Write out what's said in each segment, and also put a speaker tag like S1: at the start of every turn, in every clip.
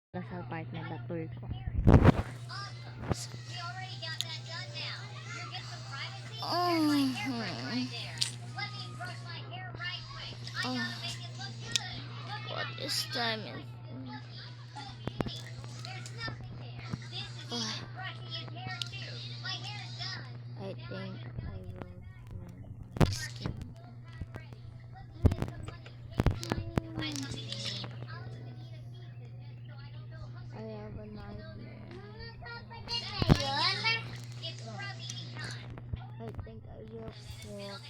S1: Sa apartment na tour ko. What is time is I think I will do my skin. I have a nightmare. I think I will cook.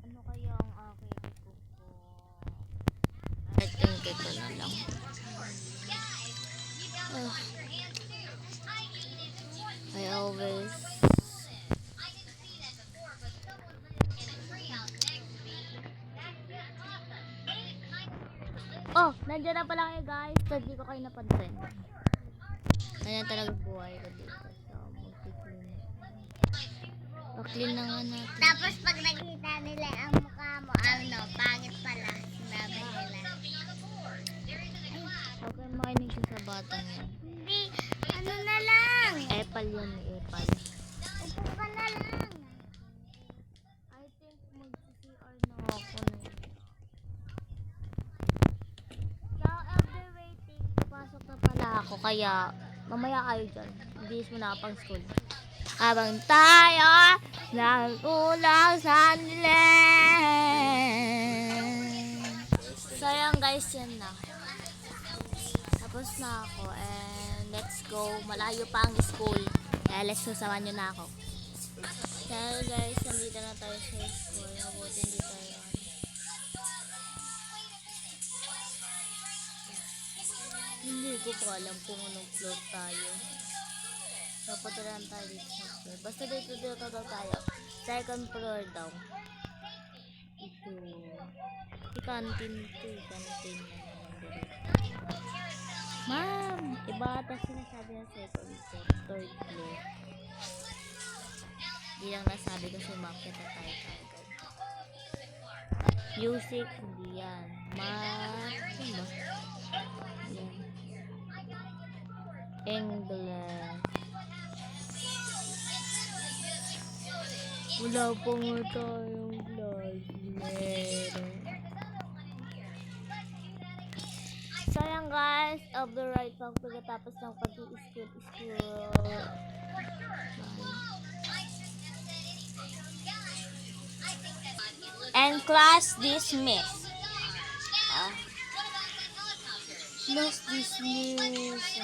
S1: Ano kaya ang aking kuko? I think ito na lang. I always Oh, nandiyan na pala kayo guys. Hindi ko kayo napansin. Ganyan talaga buhay ko dito sa multi-clean. Pa-clean na nga natin.
S2: Tapos pag nakita nila ang mukha mo, pangit pala. Sinabi nila.
S1: Okay, makinig siya sa batang yan.
S2: Hindi, ano na lang.
S1: Epal yun, Epal.
S2: Upo ka na lang.
S1: I think mag-CR na ako na yun. Sa elder waiting, pasok na pala ako. Kaya, mamaya kayo dyan. Hindi mo na pang school. Habang tayo nagkulang sa nilen. So yan guys, yan na. Tapos na ako and let's go. Malayo pa ang school. Kaya let's go, samahan nyo na ako. Kaya guys, nandito na tayo sa school. Mabuti hindi tayo. Hindi ko pa alam kung anong floor tayo. Napatulan tayo dito sa floor. Basta dito daw tayo. Second floor daw. Ito. Kantin to. Kantin na naman. Ma'am! Iba ata sinasabi ng second floor. Third floor. Hindi lang nasabi kasi umakyat na tayo kagad. Music, hindi yan. Math. Ano ba? Yan. English. Wala pa nga tayong classmate. So yan guys, of the right pang pagkatapos ng pag-i-school. And class dismissed. Class dismissed.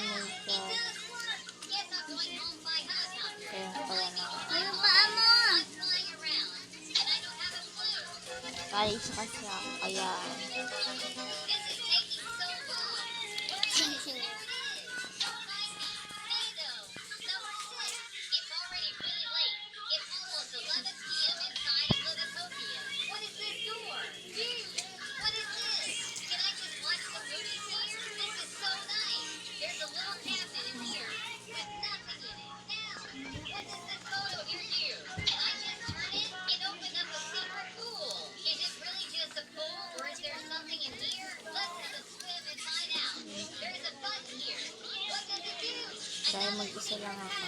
S1: Oh my God. Kaya pala na.
S2: Ano paa mo?
S1: Kalis kasi ako. Kaya. Dahil mag-isa lang ako.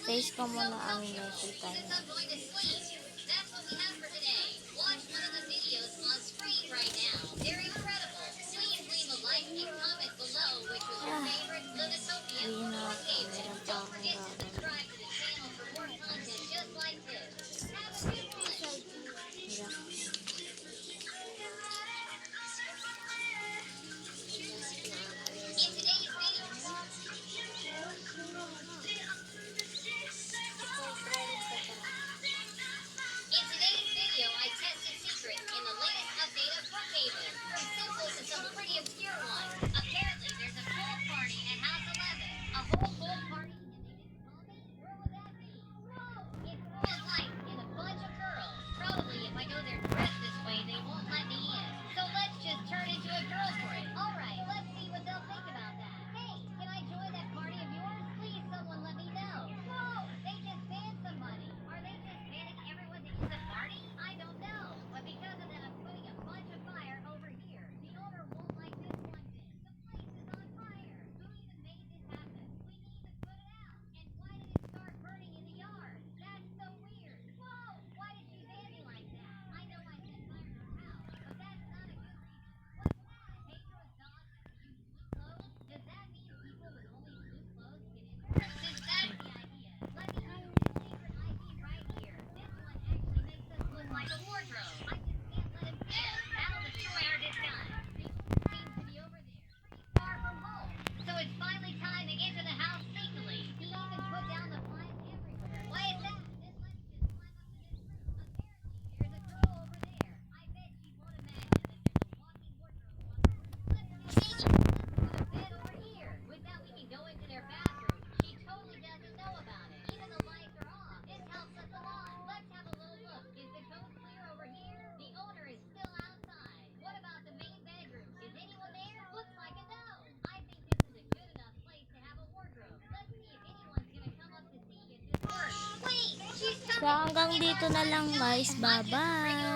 S1: Taste ko muna ang nakita niya. Hindi na ako. Meron pa akong gagawin. So hanggang dito na lang guys. Bye-bye.